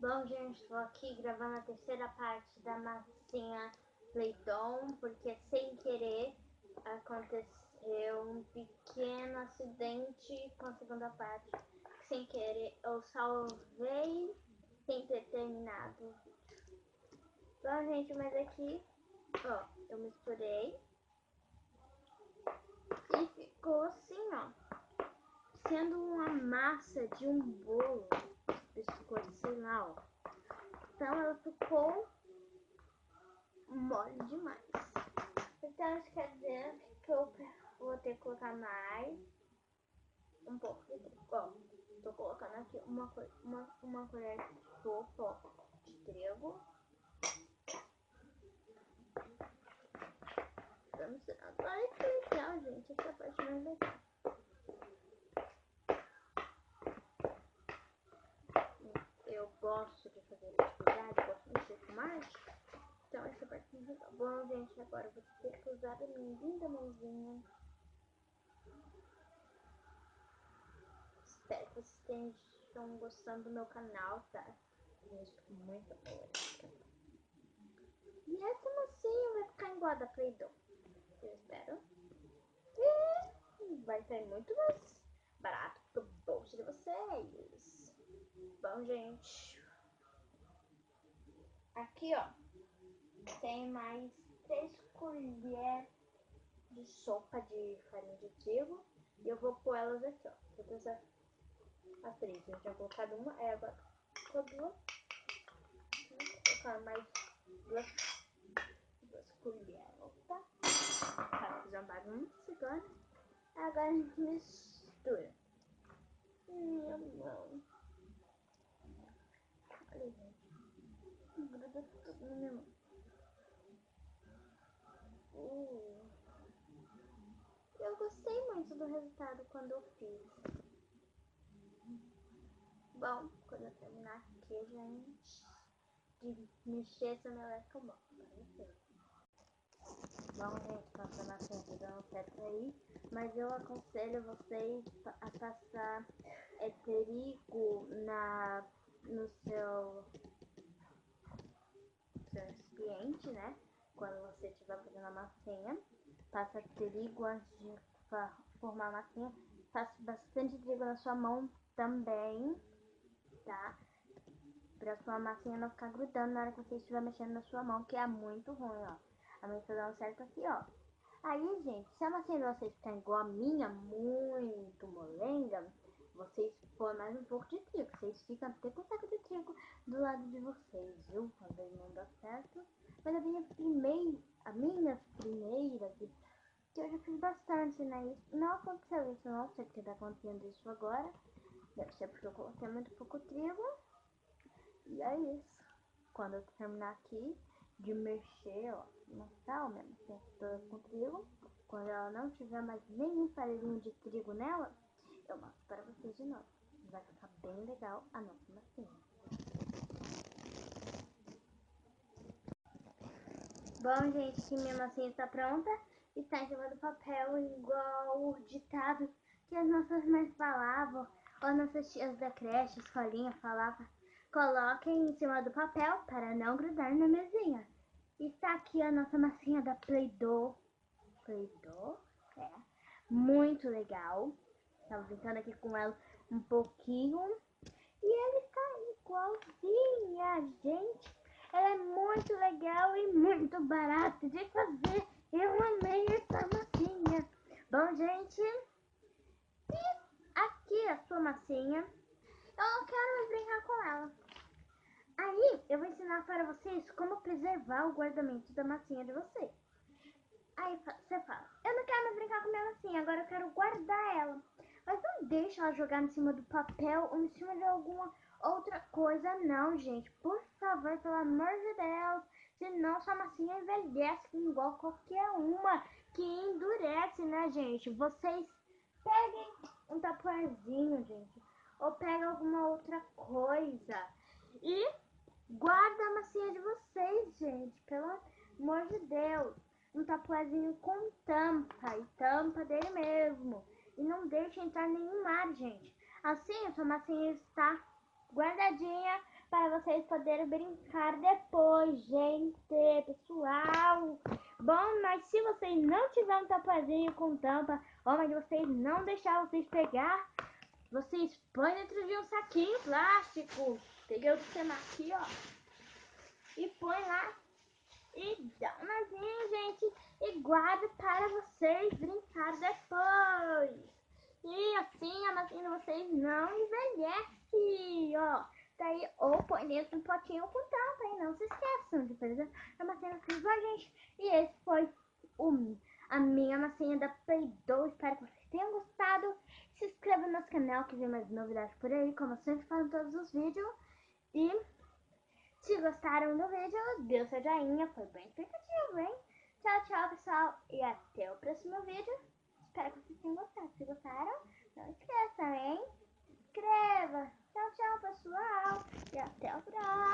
Bom, gente, estou aqui gravando a terceira parte da massinha Play-Doh, porque sem querer aconteceu um pequeno acidente com a segunda parte. Sem querer eu salvei sem ter terminado o vídeo. Bom, gente, mas aqui, ó, eu misturei e ficou assim, ó, sendo uma massa de um bolo, biscoito, sei lá, ó. Então ela ficou mole demais. Então isso quer dizer que eu vou ter que colocar mais um pouco de trigo. Ó, tô colocando aqui uma colher de sopa de trigo. Tô misturando. Olha que legal, gente. Essa parte mais legal. Eu gosto de fazer atividade, gosto de mexer com arte. Então essa parte é legal. Bom, gente, agora eu vou ter que usar a minha linda mãozinha. Espero que vocês estejam gostando do meu canal, tá? Gente, muito boa. E essa massinha vai ficar igual a da Play-Doh. Eu espero. E vai sair muito mais barato pro bolso de vocês. Bom, gente. Aqui, ó. Tem mais 3 colheres de sopa de farinha de trigo. E eu vou pôr elas aqui, ó. Todas as 3. Eu já colocado uma. Agora ficou duas. Vou colocar mais duas colheres. Opa. Para fazer uma bagunça agora. Agora a gente mistura. Minha mão. Olha, gente. Gruda tudo na minha mão. Eu gostei muito do resultado quando eu fiz. Bom, quando eu terminar aqui, gente, de mexer essa meleca bom. Bom, gente, passando a frente dando certo aí, mas eu aconselho vocês a passar trigo no seu recipiente, né? Quando você estiver fazendo a massinha, passa trigo antes de formar a massinha. Faça bastante trigo na sua mão também, tá? Pra sua massinha não ficar grudando na hora que você estiver mexendo na sua mão, que é muito ruim, ó. A minha tá dando certo aqui, ó. Aí, gente, se a massinha de vocês ficar igual a minha, muito molenga, vocês põem mais um pouco de trigo. Vocês ficam até com um saco de trigo do lado de vocês, viu? Quando ele não dá certo. Mas a minha primeira, que eu já fiz bastante, né? Não aconteceu isso, não sei porque tá acontecendo isso agora. Deve ser porque eu coloquei muito pouco trigo. E é isso. Quando eu terminar aqui de mexer, ó, mostrar o mesmo tempo toda com trigo, quando ela não tiver mais nenhum farinha de trigo nela, eu mostro para vocês de novo. Vai ficar bem legal a nossa massinha. Bom, gente, que minha massinha está pronta. Está em cima do papel, igual o ditado que as nossas mães falavam, ou nossas tias da creche, escolinha, falavam. Coloquem em cima do papel para não grudar na mesinha. E está aqui a nossa massinha da Play-Doh. Play-Doh? É. Muito legal. Estava brincando aqui com ela um pouquinho. E ela está igualzinha, gente. Ela é muito legal e muito barata de fazer. Eu amei essa massinha. Bom, gente, e aqui a sua massinha. Eu não quero mais brincar com ela. Aí, eu vou ensinar para vocês como preservar o guardamento da massinha de vocês. Aí você fala, eu não quero mais brincar com minha massinha, agora eu quero guardar ela. Mas não deixa ela jogar em cima do papel ou em cima de alguma outra coisa, não, gente. Por favor, pelo amor de Deus. Senão sua massinha envelhece igual qualquer uma que endurece, né, gente? Vocês peguem um tapuerzinho, gente. Ou pega alguma outra coisa. E guarda a massinha de vocês, gente. Pelo amor de Deus. Um tapuezinho com tampa. E tampa dele mesmo. E não deixe entrar nenhum ar, gente. Assim a sua massinha está guardadinha para vocês poderem brincar depois, gente, pessoal. Bom, mas se vocês não tiverem um tapazinho com tampa, ou mas vocês não deixar vocês pegar, vocês põem dentro de um saquinho plástico. Peguei o sistema aqui, ó, e põe lá e dá um nozinho, gente, e guarda para vocês brincar depois. E assim a massinha de vocês não envelhece, ó. Daí, ou põe dentro do potinho com tampa, e não se esqueçam de fazer a massinha com a gente. E esse foi a minha massinha da Play 2. Espero que vocês tenham gostado. Se inscreva no nosso canal que vem mais novidades por aí, como eu sempre falo em todos os vídeos. E se gostaram do vídeo, dê o seu joinha, foi bem explicativo, hein? Tchau, tchau, pessoal, e até o próximo vídeo. Espero que vocês tenham gostado. Se gostaram, não esqueçam, hein? Se inscreva. Tchau, tchau, pessoal, e até o próximo.